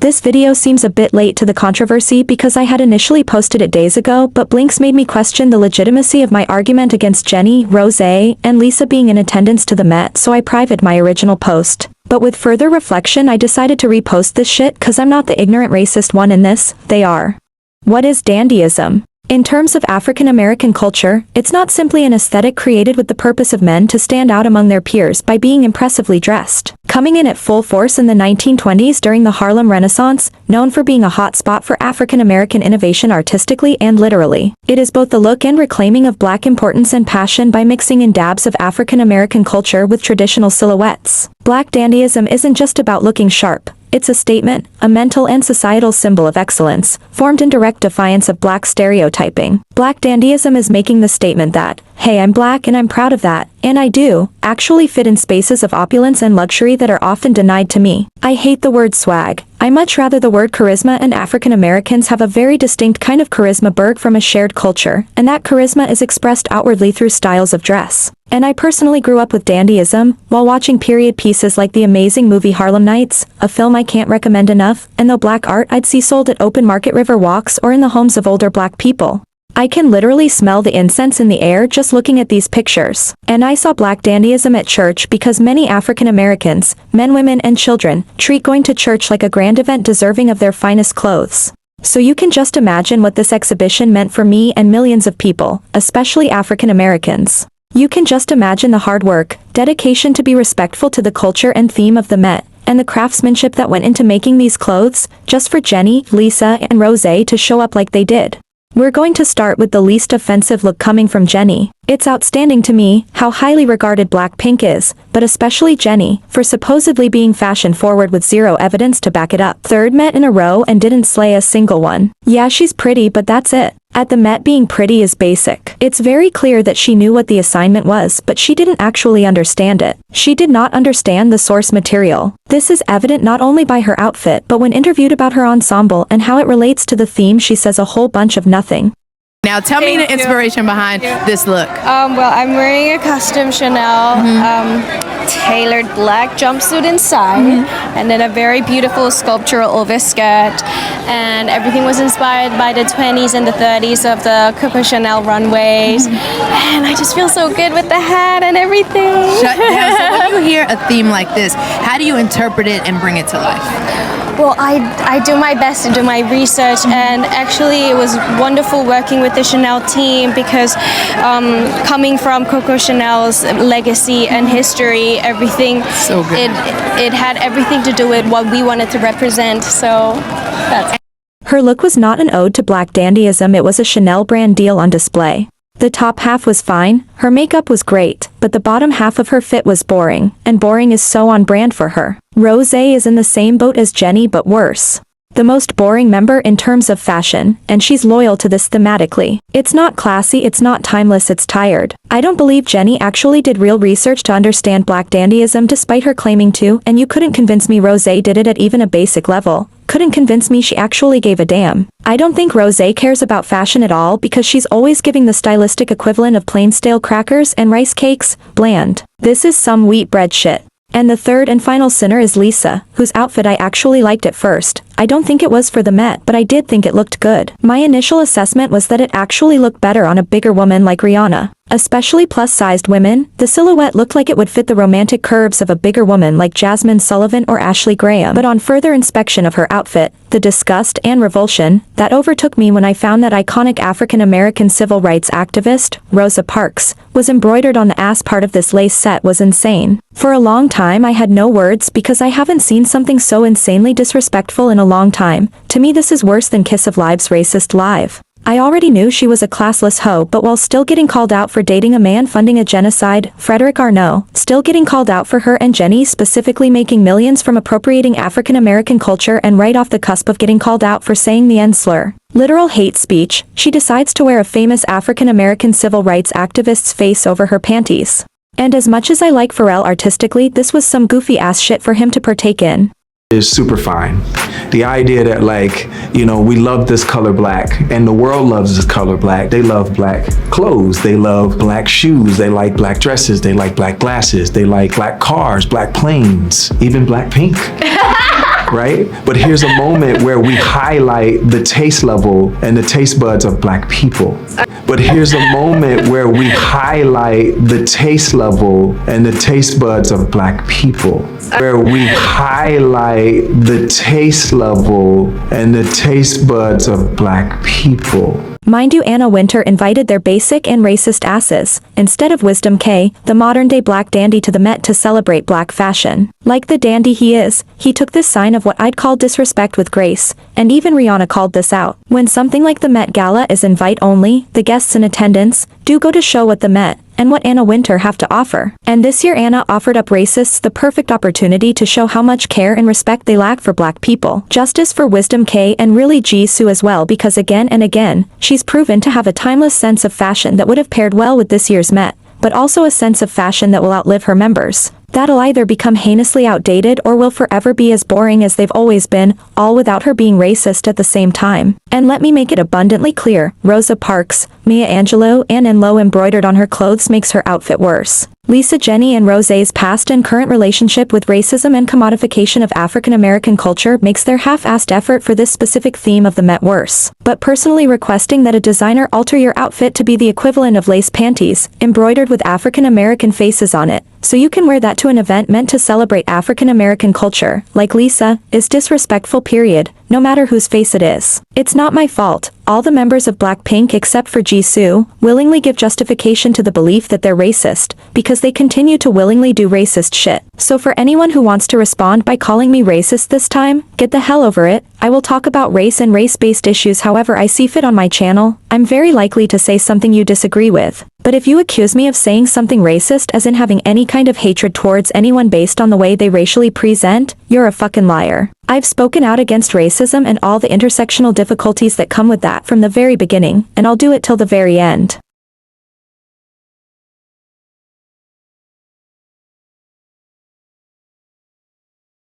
This video seems a bit late to the controversy because I had initially posted it days ago, but blinks made me question the legitimacy of my argument against Jennie, Rosé, and Lisa being in attendance to the Met, so I privated my original post. But with further reflection I decided to repost this shit cause I'm not the ignorant racist one in this, they are. What is dandyism? In terms of African American culture, it's not simply an aesthetic created with the purpose of men to stand out among their peers by being impressively dressed. Coming in at full force in the 1920s during the Harlem Renaissance, known for being a hot spot for African American innovation artistically and literally. It is both the look and reclaiming of black importance and passion by mixing in dabs of African American culture with traditional silhouettes. Black dandyism isn't just about looking sharp. It's a statement, a mental and societal symbol of excellence, formed in direct defiance of black stereotyping. Black dandyism is making the statement that, hey, I'm black and I'm proud of that, and I do, actually fit in spaces of opulence and luxury that are often denied to me. I hate the word swag. I much rather the word charisma, and African Americans have a very distinct kind of charisma birthed from a shared culture, and that charisma is expressed outwardly through styles of dress. And I personally grew up with dandyism, while watching period pieces like the amazing movie Harlem Nights, a film I can't recommend enough, and the black art I'd see sold at open market river walks or in the homes of older black people. I can literally smell the incense in the air just looking at these pictures. And I saw black dandyism at church because many African Americans, men, women, and children, treat going to church like a grand event deserving of their finest clothes. So you can just imagine what this exhibition meant for me and millions of people, especially African Americans. You can just imagine the hard work, dedication to be respectful to the culture and theme of the Met, and the craftsmanship that went into making these clothes, just for Jennie, Lisa, and Rosé to show up like they did. We're going to start with the least offensive look coming from Jennie. It's outstanding to me how highly regarded BlackPink is, but especially Jennie, for supposedly being fashion-forward with zero evidence to back it up. Third Met in a row and didn't slay a single one. Yeah, she's pretty, but that's it. At the Met, being pretty is basic. It's very clear that she knew what the assignment was, but she didn't actually understand it. She did not understand the source material. This is evident not only by her outfit, but when interviewed about her ensemble and how it relates to the theme, she says a whole bunch of nothing. Now tell me the inspiration behind this look. Well, I'm wearing a custom Chanel tailored black jumpsuit inside, and then a very beautiful sculptural overskirt, and everything was inspired by the 20s and the 30s of the Coco Chanel runways, and I just feel so good with the hat and everything. Shut down. So when you hear a theme like this, how do you interpret it and bring it to life? Well, I do my best to do my research, and actually it was wonderful working with the Chanel team because coming from Coco Chanel's legacy and history, everything, so good. It had everything to do with what we wanted to represent, so that's. Her look was not an ode to black dandyism, it was a Chanel brand deal on display. The top half was fine, her makeup was great, but the bottom half of her fit was boring, and boring is so on brand for her. Rosé is in the same boat as Jennie but worse. The most boring member in terms of fashion, and she's loyal to this thematically. It's not classy, it's not timeless, it's tired. I don't believe Jennie actually did real research to understand black dandyism despite her claiming to, and you couldn't convince me Rosé did it at even a basic level. Couldn't convince me she actually gave a damn. I don't think Rosé cares about fashion at all because she's always giving the stylistic equivalent of plain stale crackers and rice cakes, bland. This is some wheat bread shit. And the third and final sinner is Lisa, whose outfit I actually liked at first. I don't think it was for the Met, but I did think it looked good. My initial assessment was that it actually looked better on a bigger woman like Rihanna. Especially plus-sized women, the silhouette looked like it would fit the romantic curves of a bigger woman like Jasmine Sullivan or Ashley Graham. But on further inspection of her outfit, the disgust and revulsion that overtook me when I found that iconic African-American civil rights activist, Rosa Parks, was embroidered on the ass part of this lace set was insane. For a long time I had no words because I haven't seen something so insanely disrespectful in a long time. To me this is worse than Kiss of Live's racist live. I already knew she was a classless hoe, but while still getting called out for dating a man funding a genocide, Frederick Arnault, still getting called out for her and Jennie specifically making millions from appropriating African American culture and right off the cusp of getting called out for saying the N slur. Literal hate speech, she decides to wear a famous African American civil rights activist's face over her panties. And as much as I like Pharrell artistically, this was some goofy ass shit for him to partake in. Is super fine. The idea that we love this color black and the world loves this color black. They love black clothes. They love black shoes. They like black dresses. They like black glasses. They like black cars, black planes, even BlackPink. right? But here's a moment where we highlight the taste level and the taste buds of Black people. But here's a moment where we highlight the taste level and the taste buds of Black people. Where we highlight the taste level and the taste buds of Black people. Mind you, Anna Wintour invited their basic and racist asses, instead of Wisdom K, the modern-day black dandy, to the Met to celebrate black fashion. Like the dandy he is, he took this sign of what I'd call disrespect with grace, and even Rihanna called this out. When something like the Met Gala is invite only, the guests in attendance do go to show what the Met and what Anna Wintour have to offer. And this year Anna offered up racists the perfect opportunity to show how much care and respect they lack for Black people. Justice for Wisdom K and really Jisoo as well, because again and again, she's proven to have a timeless sense of fashion that would have paired well with this year's Met, but also a sense of fashion that will outlive her members. That'll either become heinously outdated or will forever be as boring as they've always been, all without her being racist at the same time. And let me make it abundantly clear, Rosa Parks, Maya Angelou, and Lo embroidered on her clothes makes her outfit worse. Lisa, Jennie, and Rosé's past and current relationship with racism and commodification of African American culture makes their half-assed effort for this specific theme of the Met worse. But personally requesting that a designer alter your outfit to be the equivalent of lace panties, embroidered with African American faces on it, so you can wear that to an event meant to celebrate African American culture, like Lisa, is disrespectful, period, no matter whose face it is. It's not my fault. All the members of BlackPink except for Jisoo willingly give justification to the belief that they're racist, because they continue to willingly do racist shit. So for anyone who wants to respond by calling me racist this time, get the hell over it. I will talk about race and race-based issues however I see fit on my channel. I'm very likely to say something you disagree with. But if you accuse me of saying something racist as in having any kind of hatred towards anyone based on the way they racially present, you're a fucking liar. I've spoken out against racism and all the intersectional difficulties that come with that from the very beginning, and I'll do it till the very end.